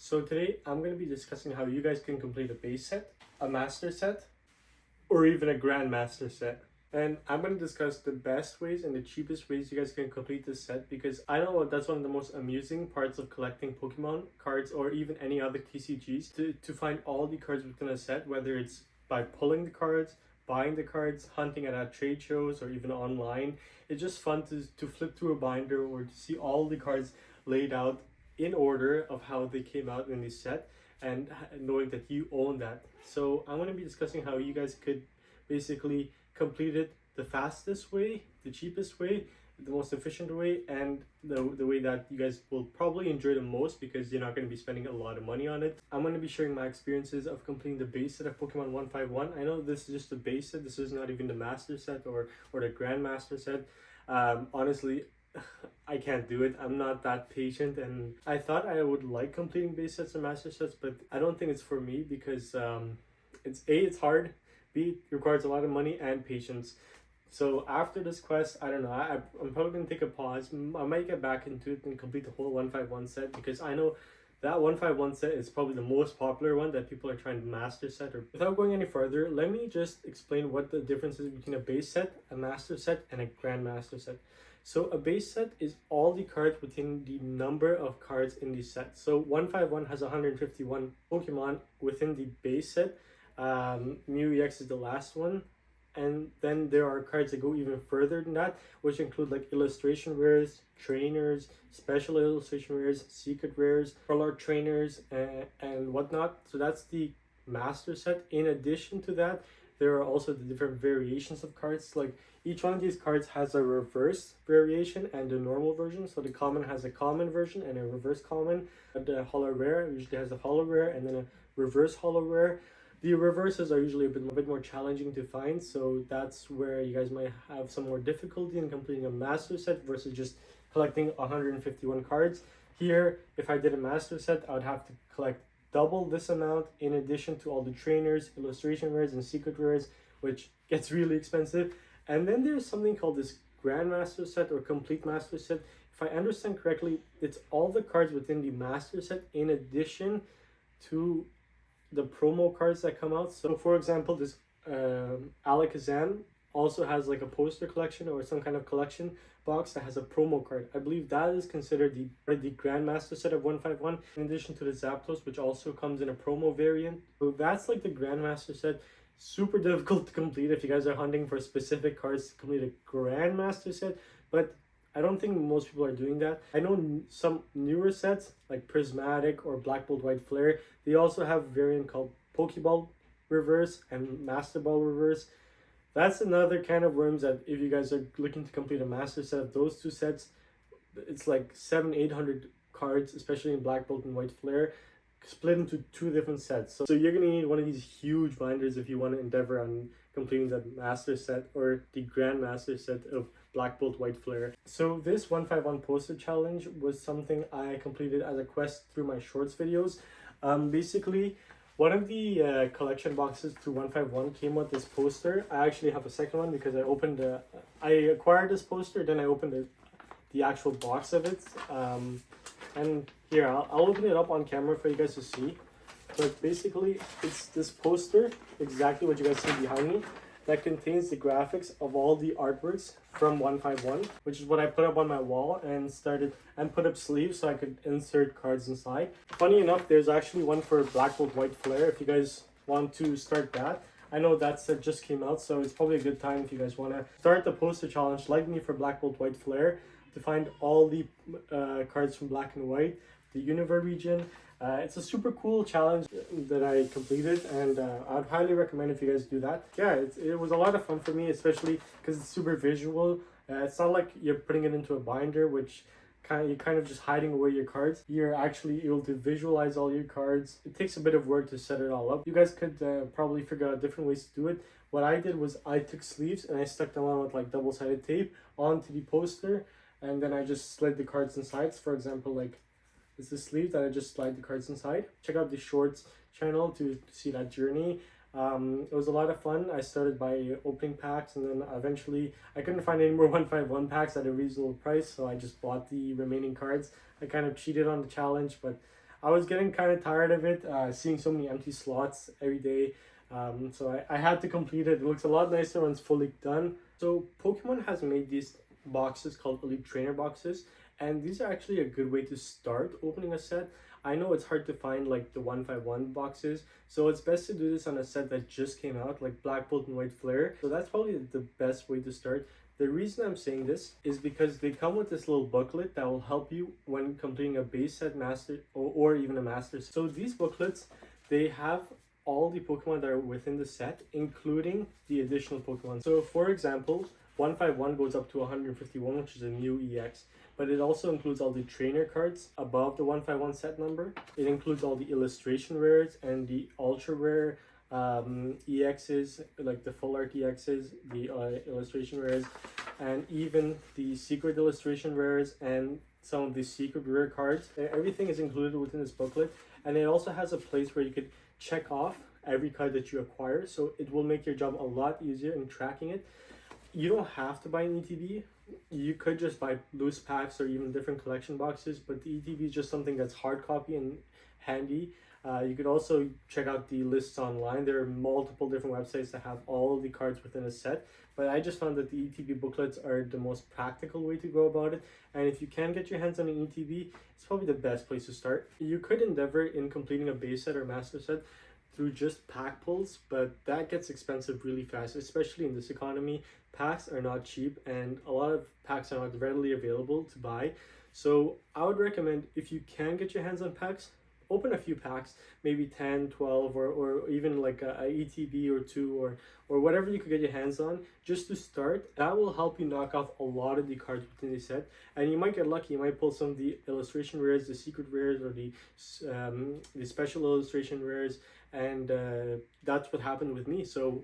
So today I'm going to be discussing how you guys can complete a base set, a master set, or even a grandmaster set. And I'm going to discuss the best ways and the cheapest ways you guys can complete this set, because I know that's one of the most amusing parts of collecting Pokemon cards or even any other TCGs, to find all the cards within a set, whether it's by pulling the cards, buying the cards, hunting at trade shows, or even online. It's just fun to flip through a binder or to see all the cards laid out in order of how they came out in the set, and knowing that you own that. So I'm going to be discussing how you guys could basically complete it the fastest way, the cheapest way, the most efficient way, and the way that you guys will probably enjoy the most, because you're not going to be spending a lot of money on it. I'm going to be sharing my experiences of completing the base set of Pokemon 151. I know this is just the base set, this is not even the master set or the grandmaster set. Honestly, I can't do it. I'm not that patient, and I thought I would like completing base sets and master sets, but I don't think it's for me, because it's hard, B, it requires a lot of money and patience. So after this quest, I don't know, I'm probably going to take a pause. I might get back into it and complete the whole 151 set, because I know that 151 set is probably the most popular one that people are trying to master set. Or without going any further, let me just explain what the difference is between a base set, a master set, and a grandmaster set. So a base set is all the cards within the number of cards in the set. So 151 has 151 Pokemon within the base set. Mew EX is the last one. And then there are cards that go even further than that, which include like illustration rares, trainers, special illustration rares, secret rares, Warlord trainers, and whatnot. So that's the master set. In addition to that, there are also the different variations of cards. Like each one of these cards has a reverse variation and a normal version. So the common has a common version and a reverse common. The holo rare usually has a holo rare and then a reverse holo rare. The reverses are usually a bit more challenging to find, so that's where you guys might have some more difficulty in completing a master set versus just collecting 151 cards. Here, if I did a master set, I would have to collect double this amount in addition to all the trainers, illustration rares, and secret rares, which gets really expensive. And then there's something called this grandmaster set or complete master set. If I understand correctly, it's all the cards within the master set in addition to the promo cards that come out. So for example, this Alakazam also has like a poster collection or some kind of collection box that has a promo card. I believe that is considered the grandmaster set of 151, in addition to the Zapdos, which also comes in a promo variant. So that's like the grandmaster set. Super difficult to complete if you guys are hunting for specific cards to complete a grandmaster set, but I don't think most people are doing that. I know some newer sets like Prismatic or Black Bolt White Flare, they also have a variant called Pokeball Reverse and Master Ball Reverse. That's another kind of worms that if you guys are looking to complete a master set of those two sets, it's like 700-800 cards, especially in Black Bolt and White Flare, split into two different sets. So you're going to need one of these huge binders if you want to endeavor on completing the master set or the grandmaster set of Black Bolt White Flare. So this 151 poster challenge was something I completed as a quest through my shorts videos. Basically, one of the collection boxes through 151 came with this poster. I actually have a second one because I acquired this poster, then I opened the actual box of it. And here, I'll open it up on camera for you guys to see. But basically, it's this poster, exactly what you guys see behind me, that contains the graphics of all the artworks from 151, which is what I put up on my wall and put up sleeves so I could insert cards inside. Funny enough, there's actually one for Black Bolt White Flare if you guys want to start that. I know that set just came out, so it's probably a good time if you guys want to start the poster challenge like me for Black Bolt White Flare, to find all the cards from Black and White, the Univers region. It's a super cool challenge that I completed, and I'd highly recommend if you guys do that. Yeah, it was a lot of fun for me, especially because it's super visual. It's not like you're putting it into a binder, which you're kind of just hiding away your cards. You're actually able to visualize all your cards. It takes a bit of work to set it all up. You guys could probably figure out different ways to do it. What I did was I took sleeves and I stuck them on with like double-sided tape onto the poster, and then I just slid the cards inside. For example, like it's the sleeve that I just slide the cards inside. Check out the shorts channel to see that journey. It was a lot of fun. I started by opening packs, and then eventually I couldn't find any more 151 packs at a reasonable price, so I just bought the remaining cards. I kind of cheated on the challenge, but I was getting kind of tired of it, seeing so many empty slots every day. So I had to complete it. It looks a lot nicer when it's fully done. So Pokemon has made these boxes called Elite Trainer boxes, and these are actually a good way to start opening a set. I know it's hard to find like the 151 boxes, so it's best to do this on a set that just came out, like Black Bolt and White Flare. So that's probably the best way to start. The reason I'm saying this is because they come with this little booklet that will help you when completing a base set master or even a master. So these booklets, they have all the Pokemon that are within the set, including the additional Pokemon. So for example, 151 goes up to 151, which is a new EX, but it also includes all the trainer cards above the 151 set number. It includes all the illustration rares and the ultra rare EXs, like the full art EXs, the illustration rares, and even the secret illustration rares and some of the secret rare cards. Everything is included within this booklet, and it also has a place where you could check off every card that you acquire, so it will make your job a lot easier in tracking it. You don't have to buy an ETB. You could just buy loose packs or even different collection boxes, but the ETB is just something that's hard copy and handy. You could also check out the lists online. There are multiple different websites that have all of the cards within a set, but I just found that the ETB booklets are the most practical way to go about it. And if you can get your hands on an ETB, it's probably the best place to start. You could endeavor in completing a base set or master set through just pack pulls, but that gets expensive really fast, especially in this economy. Packs are not cheap, and a lot of packs are not readily available to buy. So I would recommend, if you can get your hands on packs, open a few packs, maybe 10, 12, or even like a ETB or two, or whatever you could get your hands on, just to start. That will help you knock off a lot of the cards within the set, and you might get lucky. You might pull some of the illustration rares, the secret rares, or the special illustration rares, and that's what happened with me. So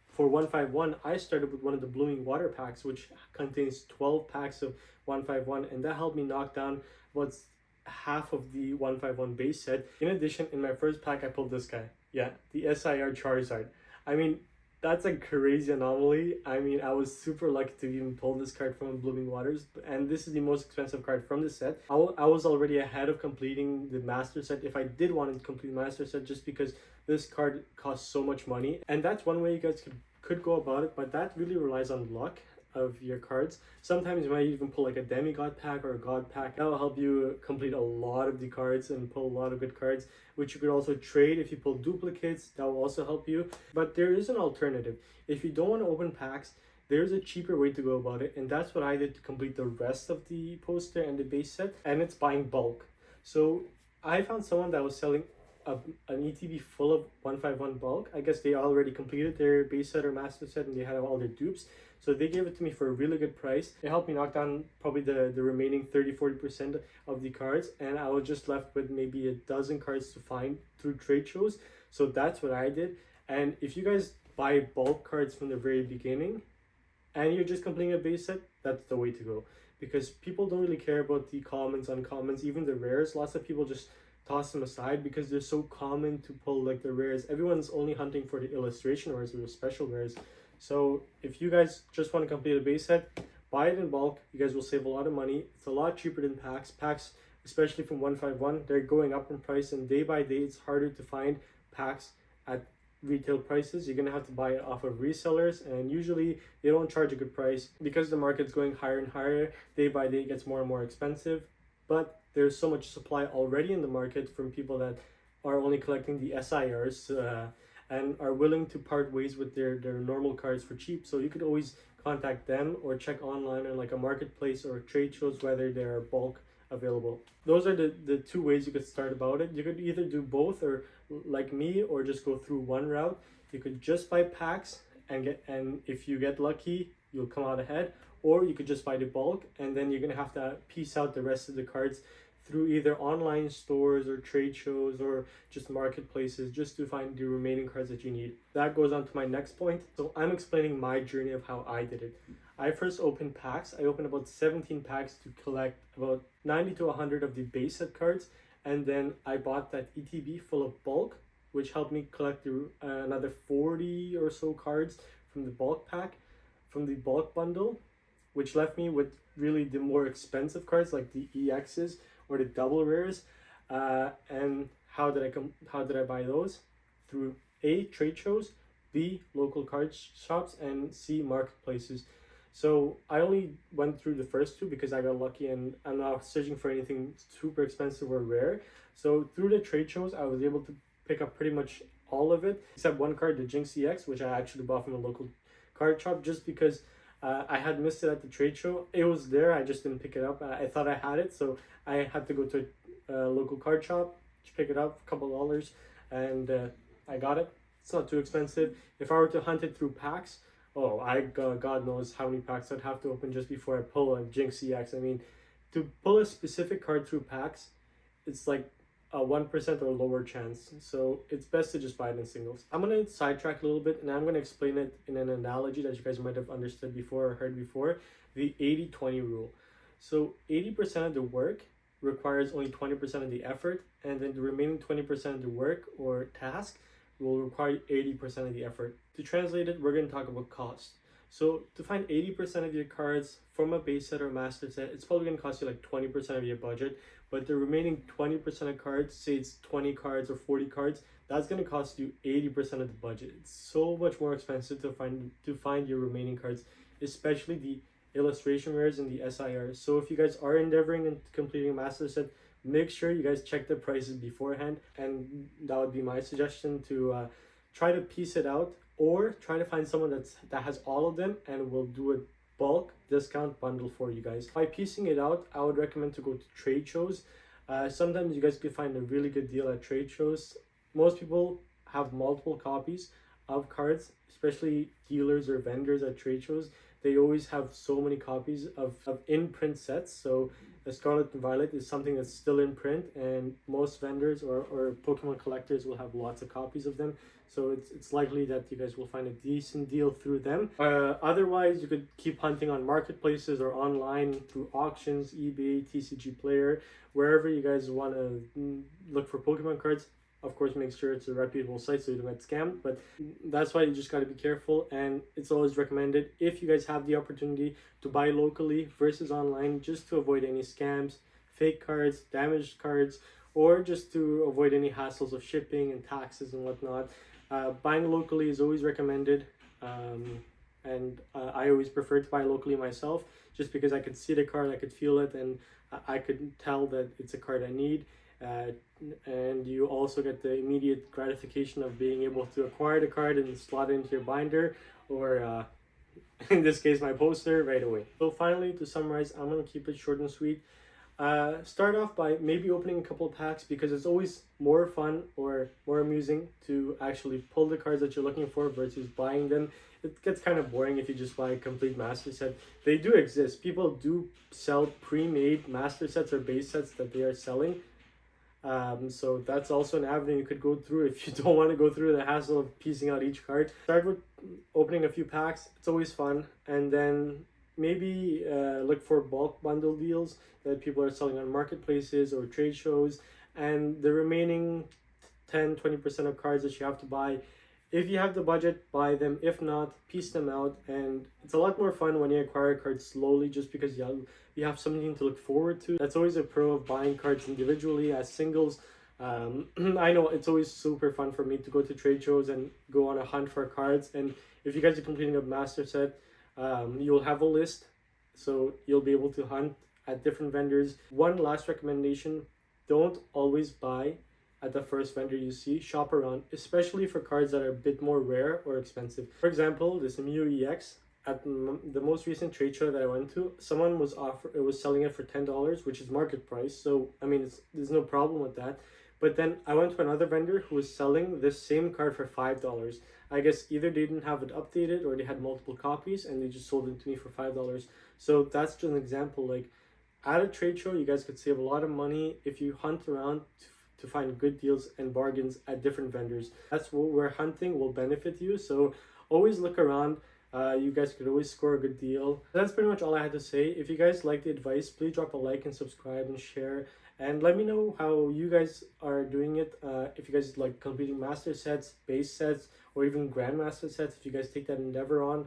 for 151, I started with one of the Blooming Water packs, which contains 12 packs of 151, and that helped me knock down what's half of the 151 base set. In addition, in my first pack, I pulled this guy. Yeah, the SIR Charizard. I mean, that's a crazy anomaly. I mean, I was super lucky to even pull this card from Blooming Waters, and this is the most expensive card from the set. I was already ahead of completing the master set if I did want to complete the master set, just because this card costs so much money. And that's one way you guys could go about it, but that really relies on luck of your cards. Sometimes you might even pull like a demigod pack or a god pack. That will help you complete a lot of the cards and pull a lot of good cards, which you could also trade. If you pull duplicates, that will also help you. But there is an alternative. If you don't want to open packs, there's a cheaper way to go about it, and that's what I did to complete the rest of the poster and the base set, and it's buying bulk. So I found someone that was selling an ETB full of 151 bulk. I guess they already completed their base set or master set, and they had all their dupes. So they gave it to me for a really good price. It helped me knock down probably the remaining 30-40% of the cards, and I was just left with maybe a dozen cards to find through trade shows. So that's what I did. And if you guys buy bulk cards from the very beginning and you're just completing a base set, that's the way to go. Because people don't really care about the commons, uncommons, even the rares. Lots of people just toss them aside because they're so common to pull, like the rares. Everyone's only hunting for the illustration rares or the special rares. So if you guys just want to complete a base set, buy it in bulk. You guys will save a lot of money. It's a lot cheaper than packs. Packs, especially from 151, they're going up in price, and day by day it's harder to find packs at retail prices. You're gonna have to buy it off of resellers, and usually they don't charge a good price because the market's going higher and higher. Day by day it gets more and more expensive, but there's so much supply already in the market from people that are only collecting the SIRs and are willing to part ways with their normal cards for cheap. So you could always contact them or check online on like a marketplace or trade shows whether there are bulk available. Those are the two ways you could start about it. You could either do both, or like me, or just go through one route. You could just buy packs and if you get lucky, you'll come out ahead, or you could just buy the bulk, and then you're gonna have to piece out the rest of the cards through either online stores or trade shows or just marketplaces, just to find the remaining cards that you need. That goes on to my next point. So I'm explaining my journey of how I did it. I first opened packs. I opened about 17 packs to collect about 90 to 100 of the base set cards, and then I bought that ETB full of bulk, which helped me collect another 40 or so cards from the bulk pack, from the bulk bundle, which left me with really the more expensive cards like the EXs or the double rares. And how did I buy those? Through A, trade shows, B, local card shops, and C, marketplaces. So I only went through the first two because I got lucky, and I'm not searching for anything super expensive or rare. So through the trade shows, I was able to pick up pretty much all of it except one card, the Jinx EX, which I actually bought from a local card shop just because I had missed it at the trade show. It was there, I just didn't pick it up. I thought I had it, so I had to go to a local card shop to pick it up, a couple dollars, and I got it. It's not too expensive. If I were to hunt it through packs, oh, God knows how many packs I'd have to open just before I pull a Jinx EX. I mean, to pull a specific card through packs, it's like a 1% or lower chance. So it's best to just buy it in singles. I'm going to sidetrack a little bit and I'm going to explain it in an analogy that you guys might have understood before or heard before, the 80-20 rule. So 80% of the work requires only 20% of the effort, and then the remaining 20% of the work or task will require 80% of the effort. To translate it, we're going to talk about cost. So to find 80% of your cards from a base set or master set, it's probably going to cost you like 20% of your budget, but the remaining 20% of cards, say it's 20 cards or 40 cards, that's going to cost you 80% of the budget. It's so much more expensive to find your remaining cards, especially the illustration rares and the SIRs. So if you guys are endeavoring into completing a master set, make sure you guys check the prices beforehand, and that would be my suggestion, to try to piece it out or try to find someone that has all of them and will do a bulk discount bundle for you guys. By piecing it out, I would recommend to go to trade shows. Sometimes you guys could find a really good deal at trade shows. Most people have multiple copies of cards, especially dealers or vendors at trade shows. They always have so many copies of in-print sets. So the Scarlet and Violet is something that's still in print, and most vendors or Pokemon collectors will have lots of copies of them. So it's likely that you guys will find a decent deal through them. Otherwise, you could keep hunting on marketplaces or online through auctions, eBay, TCG Player, wherever you guys want to look for Pokemon cards. Of course, make sure it's a reputable site so you don't get scammed, but that's why you just got to be careful. And it's always recommended, if you guys have the opportunity, to buy locally versus online, just to avoid any scams, fake cards, damaged cards, or just to avoid any hassles of shipping and taxes and whatnot. Buying locally is always recommended, and I always prefer to buy locally myself, just because I could see the card, I could feel it, and I could tell that it's a card I need. And you also get the immediate gratification of being able to acquire the card and slot it into your binder, or in this case my poster, right away. So finally, to summarize, I'm going to keep it short and sweet. Start off by maybe opening a couple of packs, because it's always more fun or more amusing to actually pull the cards that you're looking for versus buying them. It gets kind of boring if you just buy a complete master set. They do exist. People do sell pre-made master sets or base sets that they are selling. So that's also an avenue you could go through if you don't want to go through the hassle of piecing out each card. Start with opening a few packs. It's always fun. And then maybe look for bulk bundle deals that people are selling on marketplaces or trade shows. And the remaining 10-20% of cards that you have to buy, if you have the budget, buy them. If not, piece them out. And it's a lot more fun when you acquire cards slowly, just because you have something to look forward to. That's always a pro of buying cards individually as singles. I know it's always super fun for me to go to trade shows and go on a hunt for cards. And if you guys are completing a master set, you'll have a list, so you'll be able to hunt at different vendors. One last recommendation: don't always buy at the first vendor you see. Shop around, especially for cards that are a bit more rare or expensive. For example, this Mew EX, at the most recent trade show that I went to, someone was selling it for $10, which is market price. So I mean, there's no problem with that. But then I went to another vendor who was selling this same card for $5. I guess either they didn't have it updated or they had multiple copies and they just sold it to me for $5. So that's just an example. Like, at a trade show, you guys could save a lot of money if you hunt around to find good deals and bargains at different vendors. That's where hunting will benefit you. So always look around. You guys could always score a good deal. That's pretty much all I had to say. If you guys like the advice, please drop a like and subscribe and share. And let me know how you guys are doing it. If you guys like completing master sets, base sets, or even grandmaster sets, if you guys take that endeavor on.